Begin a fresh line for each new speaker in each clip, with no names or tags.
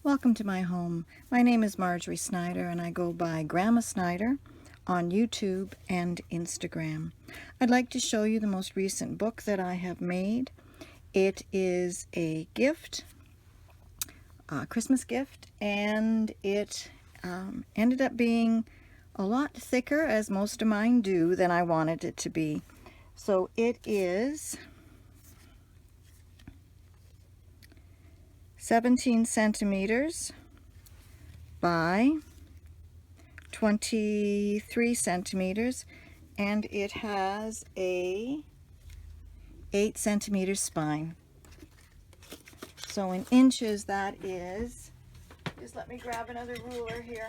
Welcome to my home. My name is Marjorie Snyder and I go by Grandma Snyder on YouTube and Instagram. I'd like to show you the most recent book that I have made. It is a gift, a Christmas gift, and it ended up being a lot thicker, as most of mine do, than I wanted it to be. So it is 17 centimeters by 23 centimeters, and it has a 8 centimeter spine. So in inches, that is, just let me grab another ruler here.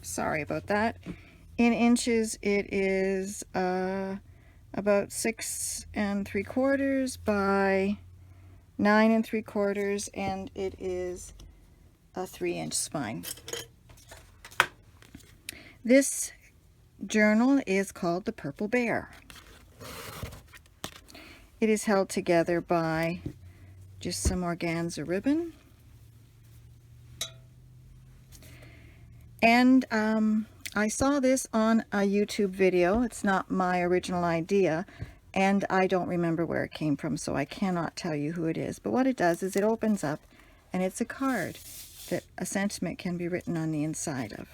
Sorry about that. In inches, it is about 6 3/4 by 9 3/4, and it is a 3-inch spine. This journal is called The Purple Bear. It is held together by just some organza ribbon. And I saw this on a YouTube video. It's not my original idea, and I don't remember where it came from, so I cannot tell you who it is. But what it does is it opens up, and it's a card that a sentiment can be written on the inside of.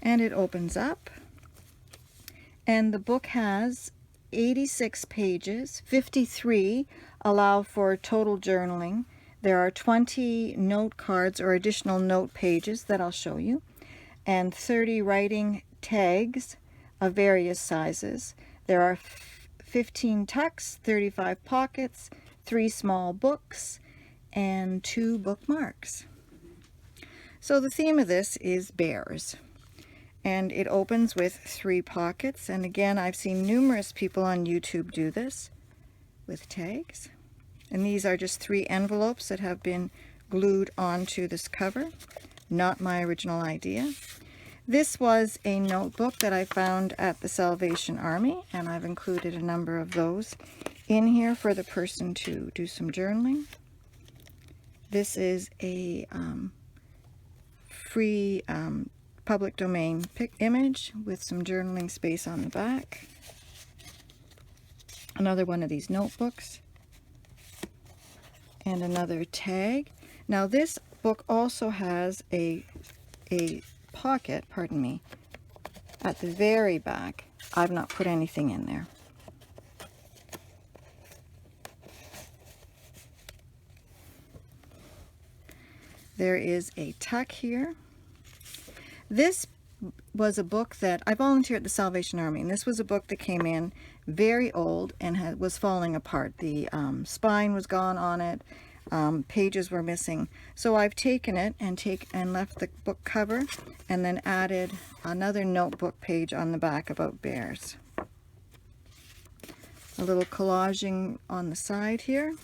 And it opens up, and the book has 86 pages. 53 allow for total journaling. There are 20 note cards or additional note pages that I'll show you, and 30 writing tags of various sizes. There are 15 tucks, 35 pockets, 3 small books, and 2 bookmarks. So the theme of this is bears, and it opens with 3 pockets. And again, I've seen numerous people on YouTube do this with tags. And these are just 3 envelopes that have been glued onto this cover. Not my original idea. This was a notebook that I found at the Salvation Army, and I've included a number of those in here for the person to do some journaling. This is a free public domain image with some journaling space on the back. Another one of these notebooks. And another tag. Now this book also has a pocket, pardon me, at the very back. I've not put anything in there. There is a tuck here. This was a book that I volunteered at the Salvation Army, and this was a book that came in very old and was falling apart. The spine was gone on it, pages were missing. So I've taken it and left the book cover, and then added another notebook page on the back about bears. A little collaging on the side here.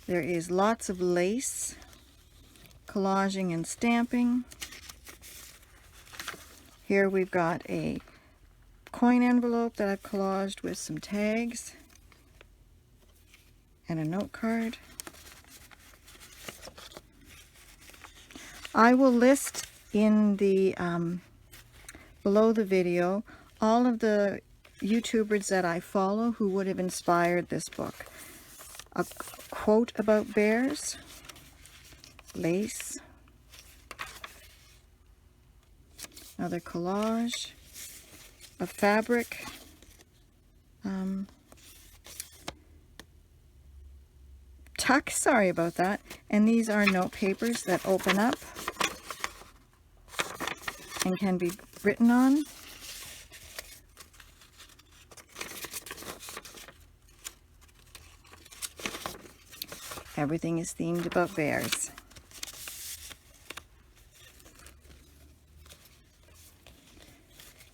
There is lots of lace, collaging and stamping. Here we've got a coin envelope that I've collaged with some tags and a note card. I will list in the below the video all of the YouTubers that I follow who would have inspired this book. A quote about bears, lace, another collage, a fabric, tuck, sorry about that, and these are note papers that open up and can be written on. Everything is themed about bears.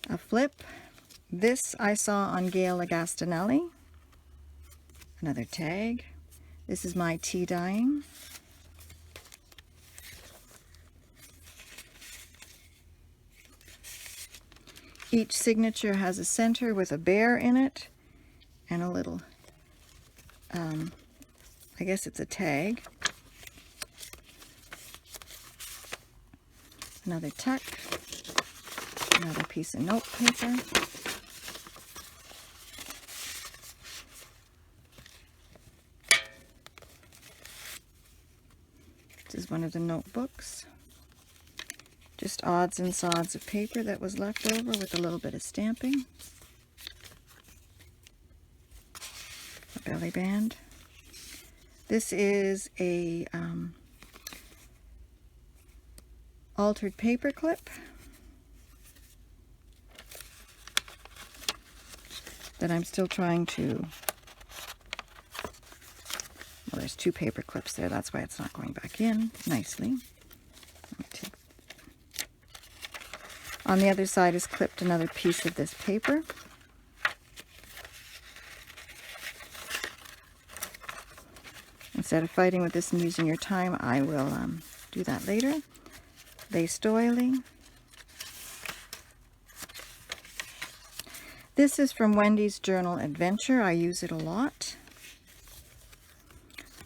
A flip. This I saw on Gail Agostinelli. Another tag. This is my tea dyeing. Each signature has a center with a bear in it, and a little, I guess it's a tag. Another tuck, another piece of note paper. This is one of the notebooks. Just odds and sods of paper that was left over with a little bit of stamping. A belly band. This is a altered paper clip that I'm still trying to, well, there's two paper clips there, that's why it's not going back in nicely. Let me take, on the other side is clipped another piece of this paper. Instead of fighting with this and using your time, I will do that later. Lace doily. This is from Wendy's Journal Adventure. I use it a lot.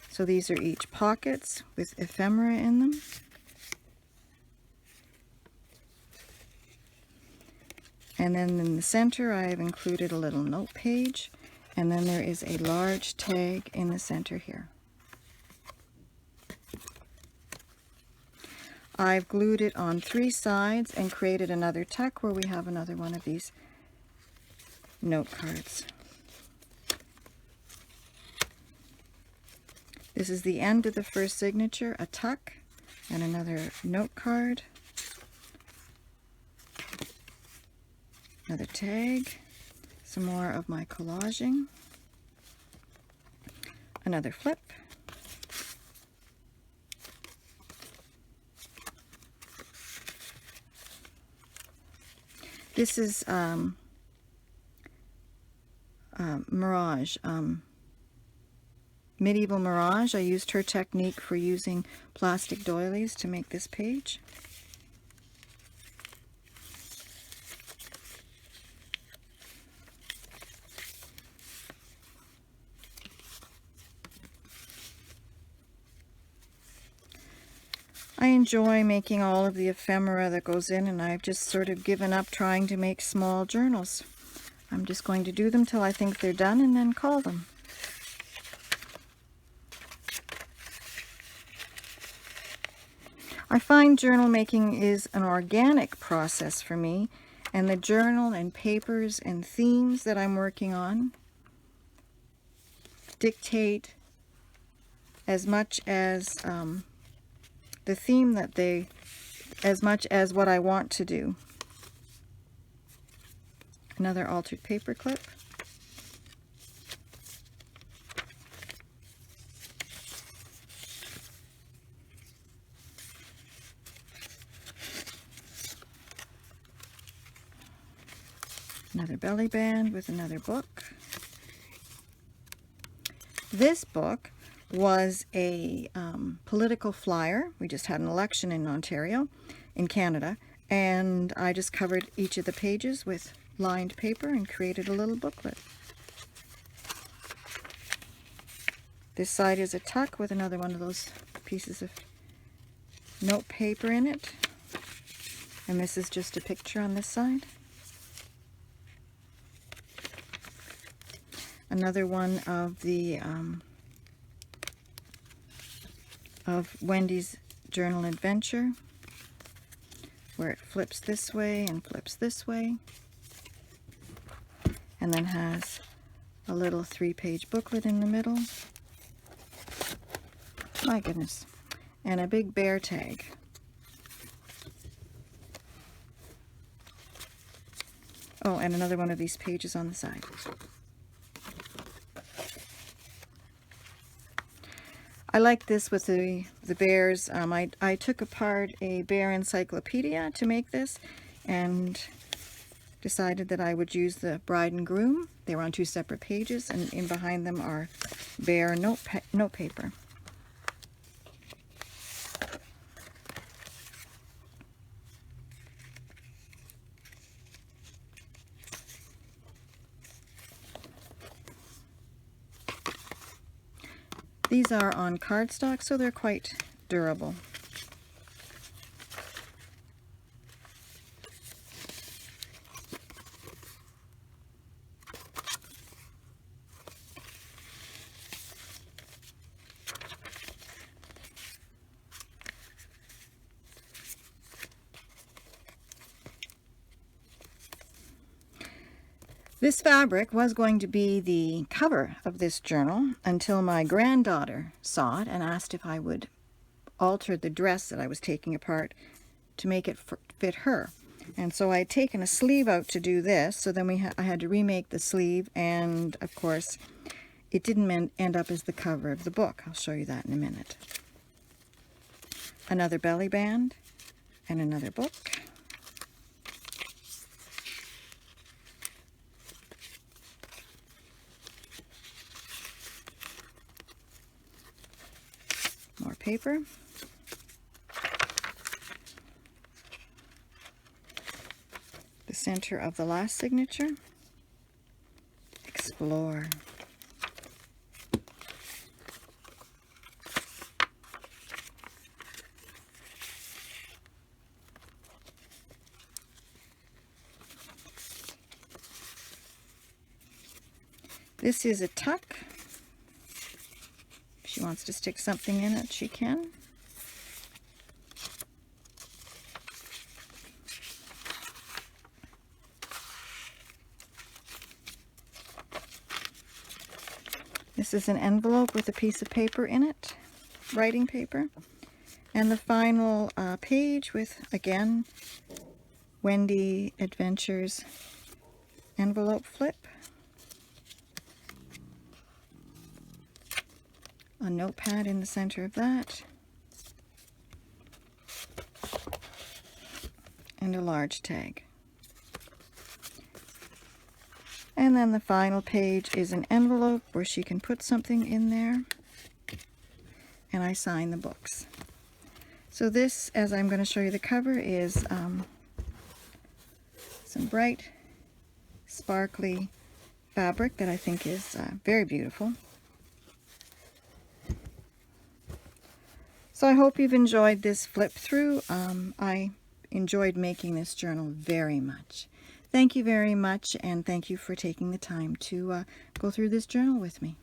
So these are each pockets with ephemera in them. And then in the center I have included a little note page, and then there is a large tag in the center here. I've glued it on 3 sides and created another tuck where we have another one of these note cards. This is the end of the first signature, a tuck and another note card, another tag, some more of my collaging, another flip, this is Mirage, Medieval Mirage. I used her technique for using plastic doilies to make this page. I enjoy making all of the ephemera that goes in, and I've just sort of given up trying to make small journals. I'm just going to do them till I think they're done and then call them. I find journal making is an organic process for me, and the journal and papers and themes that I'm working on dictate as much as the theme that they, as much as what I want to do. Another altered paper clip. Another belly band with another book. This book was a political flyer. We just had an election in Ontario, in Canada, and I just covered each of the pages with lined paper and created a little booklet. This side is a tuck with another one of those pieces of note paper in it, and this is just a picture on this side. Another one of the of Wendy's Journal Adventure, where it flips this way and flips this way, and then has a little 3-page booklet in the middle. My goodness. And a big bear tag. Oh, and another one of these pages on the side. I like this with the bears. I took apart a bear encyclopedia to make this, and decided that I would use the bride and groom. They were on 2 separate pages, and in behind them are bear note paper. These are on cardstock, so they're quite durable. This fabric was going to be the cover of this journal until my granddaughter saw it and asked if I would alter the dress that I was taking apart to make it fit her. And so I had taken a sleeve out to do this, so then I had to remake the sleeve, and of course it didn't end up as the cover of the book. I'll show you that in a minute. Another belly band and another book. More paper. The center of the last signature. Explore. This is a tuck. If she wants to stick something in it, she can. This is an envelope with a piece of paper in it, writing paper. And the final page with, again, Wendy Adventures envelope flip. A notepad in the center of that, and a large tag. And then the final page is an envelope where she can put something in there, and I sign the books. So this, as I'm going to show you the cover, is some bright, sparkly fabric that I think is very beautiful. So I hope you've enjoyed this flip through. I enjoyed making this journal very much. Thank you very much, and thank you for taking the time to go through this journal with me.